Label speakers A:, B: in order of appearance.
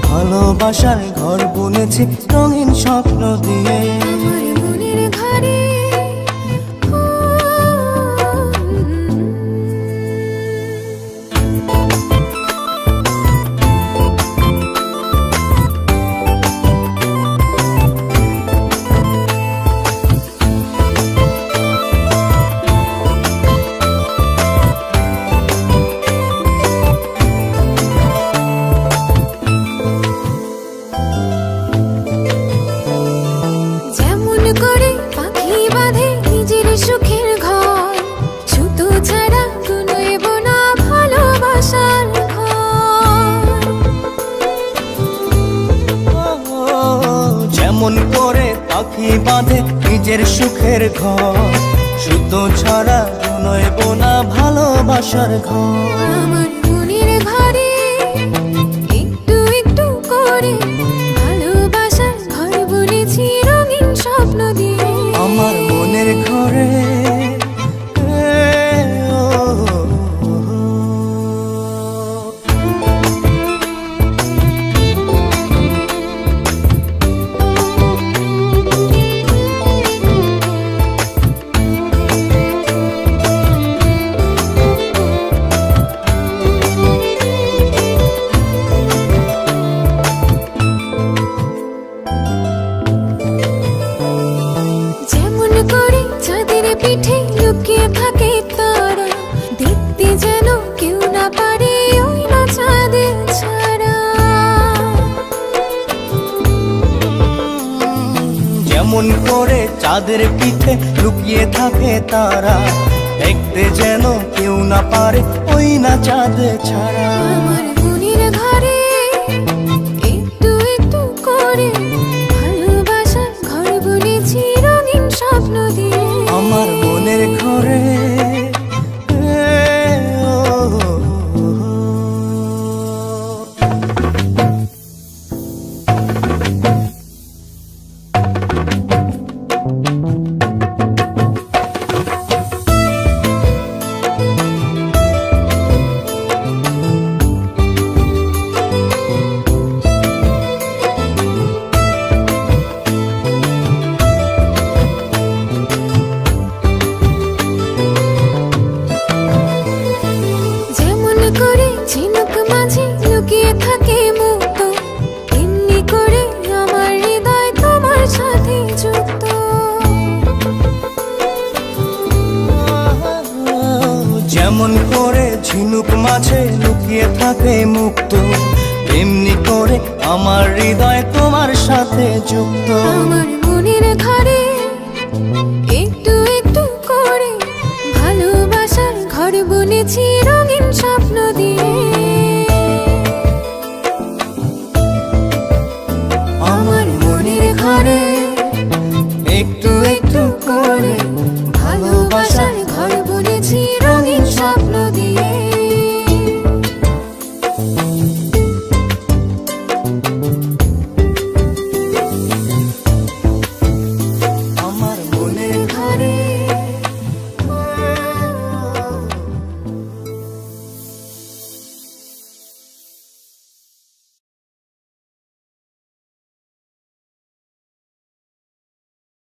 A: ভালোবাসার ঘর বুনেছি রঙিন স্বপ্ন দিয়ে।
B: আমার মনের ঘরে
A: যেমন করে পাখি বাঁধে নিজের সুখের ঘর, সুতো ছাড়া নয় বোনা ভালোবাসার ঘর।
B: আমার মনের ঘরে একটু একটু করে ভালোবাসার ঘর বুনেছি রঙিন স্বপ্ন দিয়ে।
A: আমার মনের ঘরে
B: পিঠে লুকিয়ে থাকে তারা, দেখতে যেন কেউ না পারে ওই না চাঁদের ছাড়া।
A: যেমন করে চাঁদের পিঠে লুকিয়ে থাকে তারা, দেখতে যেন কেউ না পারে ওই না চাঁদ ছাড়া।
B: আমার মনের ঘরে একটু একটু করে ভালোবাসার ঘর বুনেছি রঙিন স্বপ্ন দিয়ে।
A: আমার মনের ঘরে
B: ঝিনুক মাঝে লুকিয়ে থাকে মুক্ত, এমনি করে আমার হৃদয় তোমার সাথে যুক্ত।
A: যেমন করে ঝিনুক মাঝে লুকিয়ে থাকে মুক্ত, এমনি করে আমার হৃদয় তোমার সাথে যুক্ত।
B: আমার মনের ঘরে একটু একটু করে ভালোবাসার ঘর বুনেছি রঙিন স্বপ্ন দিয়ে।